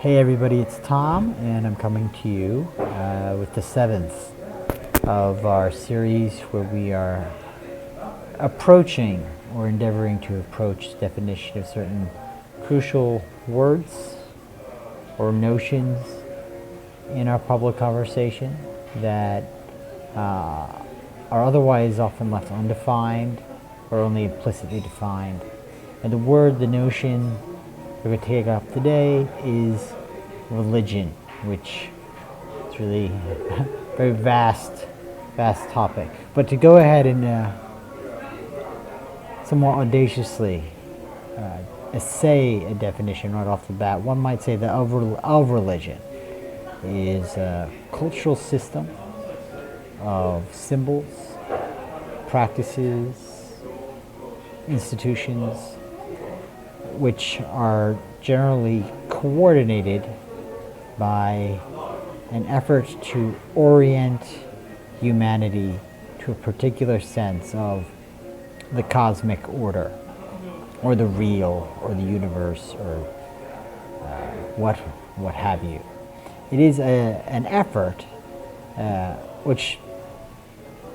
Hey everybody, it's Tom, and I'm coming to you with the seventh of our series where we are approaching or endeavoring to approach definition of certain crucial words or notions in our public conversation that are otherwise often left undefined or only implicitly defined. And the notion we're going to take up today is religion, which is really a very vast topic. But to go ahead and somewhat audaciously say a definition right off the bat, one might say that of religion is a cultural system of symbols, practices, institutions, which are generally coordinated by an effort to orient humanity to a particular sense of the cosmic order, or the real, or the universe, or what have you. It is an effort which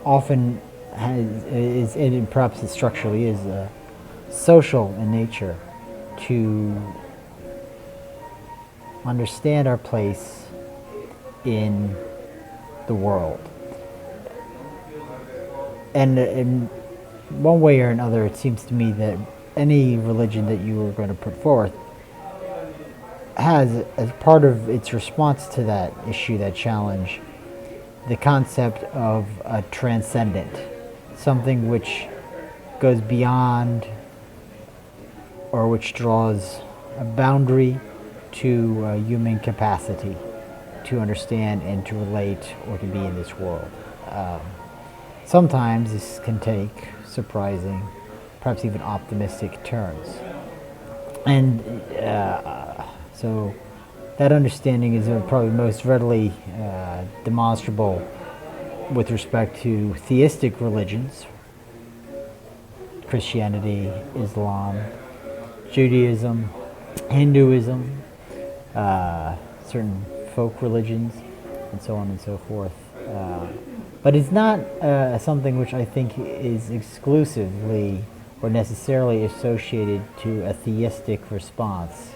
often and perhaps it structurally is social in nature, to understand our place in the world. And in one way or another, it seems to me that any religion that you are going to put forth has, as part of its response to that issue, that challenge, the concept of a transcendent, something which goes beyond or which draws a boundary to human capacity to understand and to relate or to be in this world. Sometimes this can take surprising, perhaps even optimistic turns. And so that understanding is probably most readily demonstrable with respect to theistic religions, Christianity, Islam, Judaism, Hinduism, certain folk religions, and so on and so forth. But it's not something which I think is exclusively or necessarily associated to a theistic response,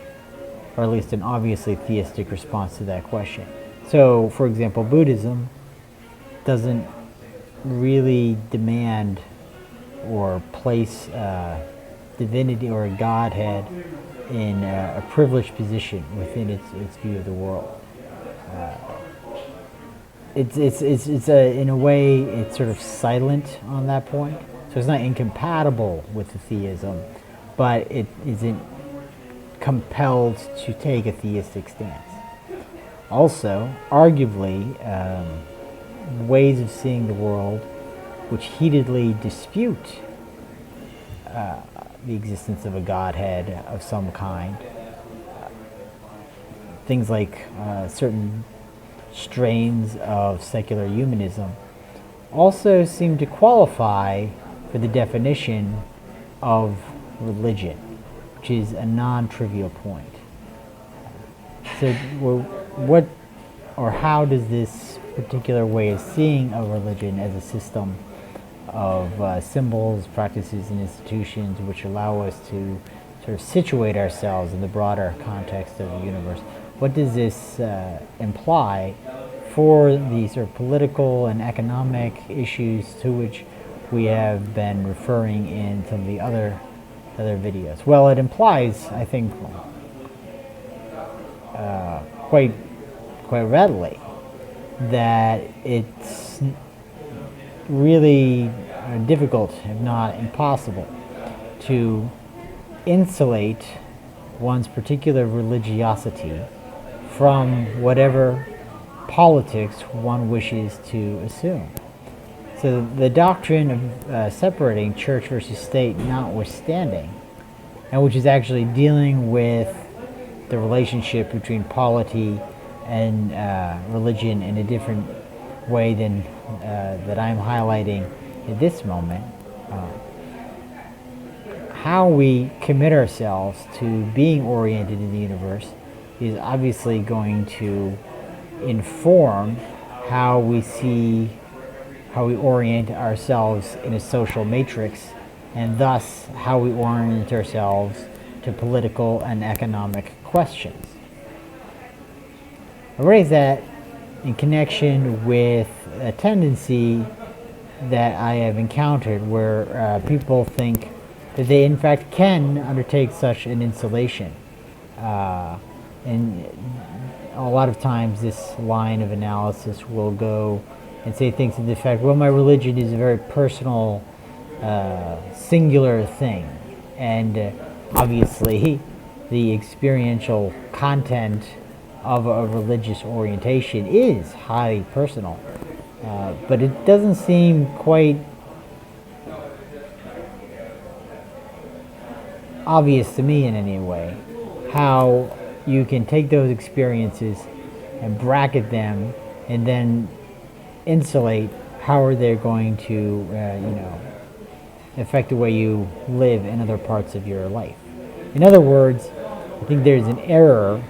or at least an obviously theistic response to that question. So, for example, Buddhism doesn't really demand or place divinity or a godhead in a privileged position within its view of the world. In a way, it's sort of silent on that point. So it's not incompatible with the theism, but it isn't compelled to take a theistic stance. Also, arguably, ways of seeing the world which heatedly dispute the existence of a godhead of some kind. Things like certain strains of secular humanism also seem to qualify for the definition of religion, which is a non-trivial point. So what or how does this particular way of seeing a religion as a system of symbols, practices, and institutions which allow us to sort of situate ourselves in the broader context of the universe, what does this imply for the sort of political and economic issues to which we have been referring in some of the other videos? Well, it implies, I think, quite readily that it's really difficult, if not impossible, to insulate one's particular religiosity from whatever politics one wishes to assume. So the doctrine of separating church versus state notwithstanding, and which is actually dealing with the relationship between polity and religion in a different way than that I'm highlighting at this moment, how we commit ourselves to being oriented in the universe is obviously going to inform how we see, how we orient ourselves in a social matrix, and thus how we orient ourselves to political and economic questions. I raise that in connection with a tendency that I have encountered where people think that they in fact can undertake such an insulation. And a lot of times this line of analysis will go and say things to the effect, well, my religion is a very personal, singular thing. And obviously the experiential content of a religious orientation is highly personal. But it doesn't seem quite obvious to me in any way how you can take those experiences and bracket them and then insulate how are they going to affect the way you live in other parts of your life. In other words, I think there's an error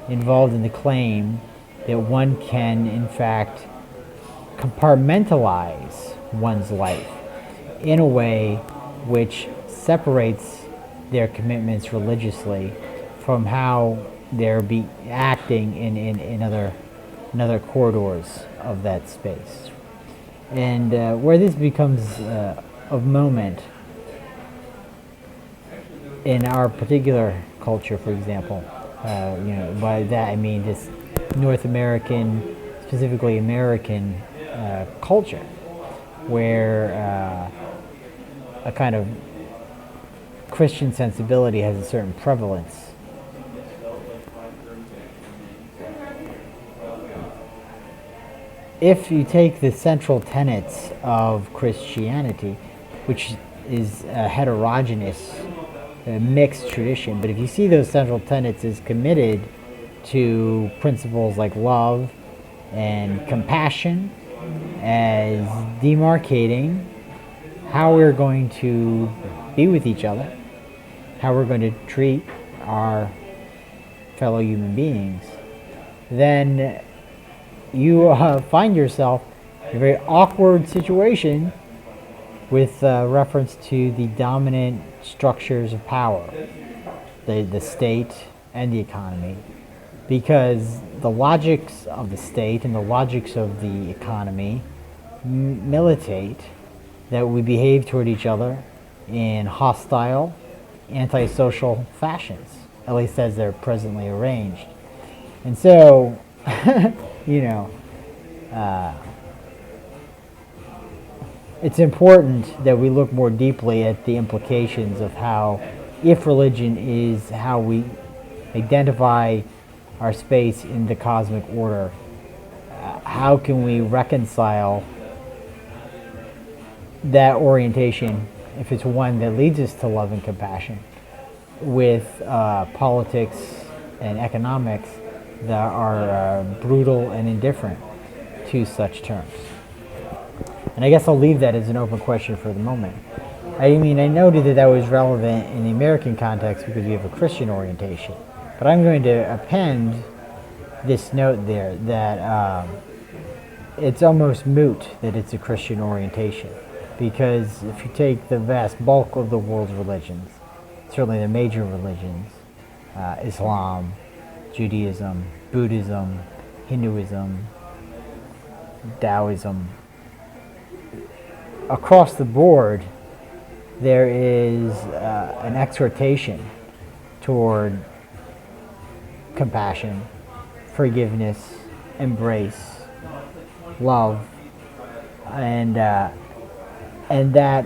involved in the claim that one can in fact compartmentalize one's life in a way which separates their commitments religiously from how they're acting in other corridors of that space. And where this becomes of moment in our particular culture, for example, by that I mean this North American, specifically American culture, where a kind of Christian sensibility has a certain prevalence. If you take the central tenets of Christianity, which is a heterogeneous, mixed tradition, but if you see those central tenets as committed to principles like love and compassion, as demarcating how we're going to be with each other, how we're going to treat our fellow human beings, then you find yourself in a very awkward situation with reference to the dominant structures of power, the state and the economy, because the logics of the state and the logics of the economy militate that we behave toward each other in hostile, antisocial fashions, at least as they're presently arranged. And so, it's important that we look more deeply at the implications of how, if religion is how we identify our space in the cosmic order, how can we reconcile that orientation, if it's one that leads us to love and compassion, with politics and economics that are brutal and indifferent to such terms. And I guess I'll leave that as an open question for the moment. I mean, I noted that that was relevant in the American context because we have a Christian orientation. But I'm going to append this note there that it's almost moot that it's a Christian orientation. Because if you take the vast bulk of the world's religions, certainly the major religions, Islam, Judaism, Buddhism, Hinduism, Taoism, across the board, there is an exhortation toward compassion, forgiveness, embrace, love, and that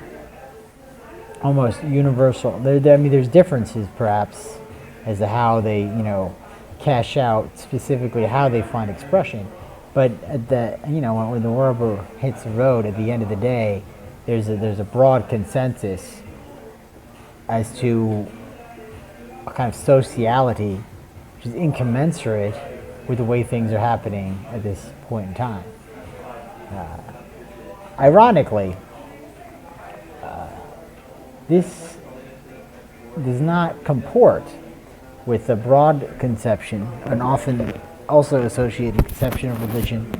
almost universal. There's differences perhaps as to how they, cash out specifically how they find expression. But at when the rubber hits the road, at the end of the day, there's a broad consensus as to a kind of sociality which is incommensurate with the way things are happening at this point in time. Ironically, this does not comport with a broad conception, and often also associated conception of religion,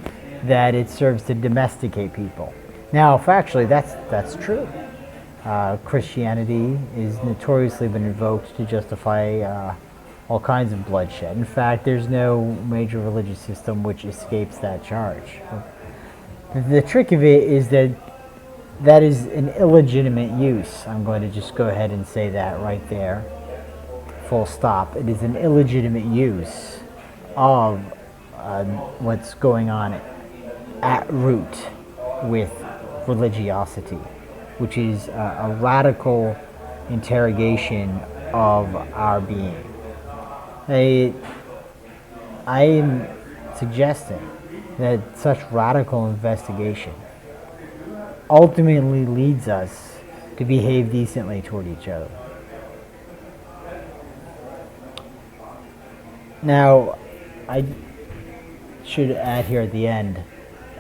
that it serves to domesticate people. Now, factually, that's true. Christianity is notoriously been invoked to justify all kinds of bloodshed. In fact, there's no major religious system which escapes that charge. The trick of it is that that is an illegitimate use. I'm going to just go ahead and say that right there. Full stop. It is an illegitimate use of what's going on at root with religiosity, which is a radical interrogation of our being. I am suggesting that such radical investigation ultimately leads us to behave decently toward each other. Now, I should add here at the end,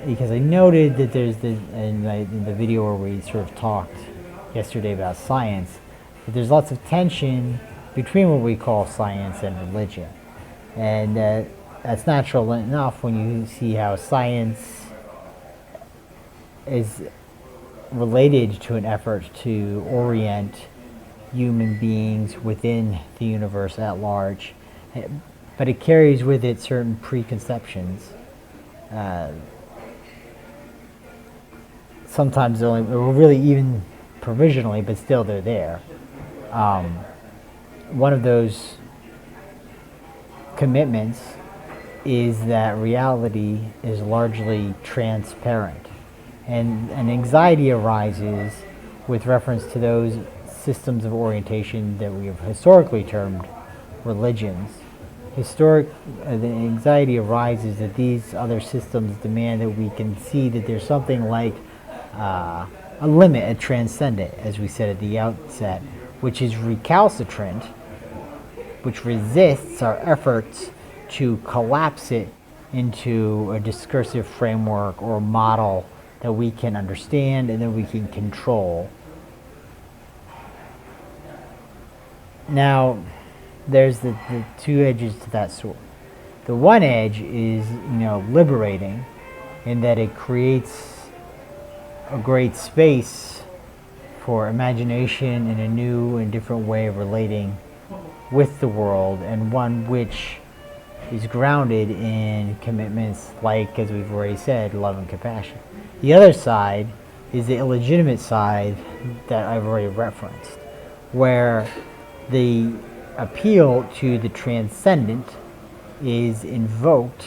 because I noted that there's in the video where we sort of talked yesterday about science, that there's lots of tension between what we call science and religion. And that's natural enough when you see how science is related to an effort to orient human beings within the universe at large. But it carries with it certain preconceptions. Sometimes only, or really even provisionally, but still they're there. One of those commitments is that reality is largely transparent. And an anxiety arises with reference to those systems of orientation that we have historically termed religions. The anxiety arises that these other systems demand that we can see that there's something like a limit, a transcendent, as we said at the outset, which is recalcitrant, which resists our efforts to collapse it into a discursive framework or model that we can understand and that we can control. Now, there's the two edges to that sword. The one edge is, liberating, in that it creates a great space for imagination in a new and different way of relating with the world, and one which is grounded in commitments like, as we've already said, love and compassion. The other side is the illegitimate side that I've already referenced, where the appeal to the transcendent is invoked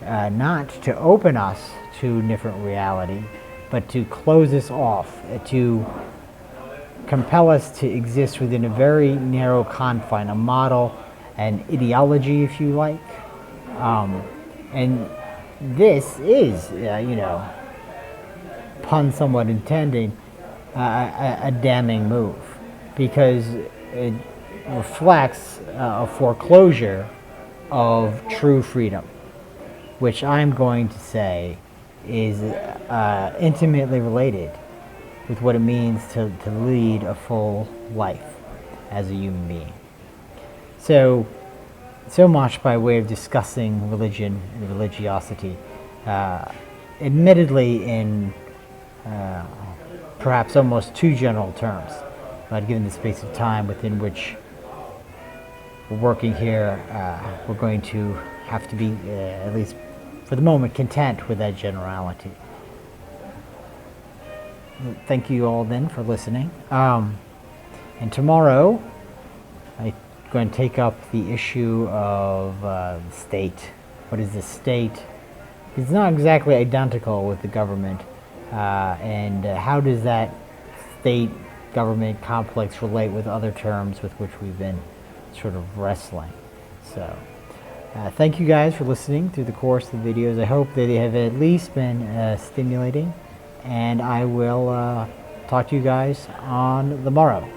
not to open us to different reality, but to close us off, to compel us to exist within a very narrow confine, a model, an ideology, if you like. And this is, pun somewhat intending, a damning move, because it reflects a foreclosure of true freedom, which I'm going to say is intimately related with what it means to lead a full life as a human being. So much by way of discussing religion and religiosity, admittedly in perhaps almost too general terms, but given the space of time within which we're working here, we're going to have to be, at least for the moment, content with that generality. Thank you all then for listening. And tomorrow, I'm going to take up the issue of the state. What is the state? It's not exactly identical with the government. And how does that state-government complex relate with other terms with which we've been sort of wrestling? So, thank you guys for listening through the course of the videos. I hope that they have at least been stimulating. And I will talk to you guys on the morrow.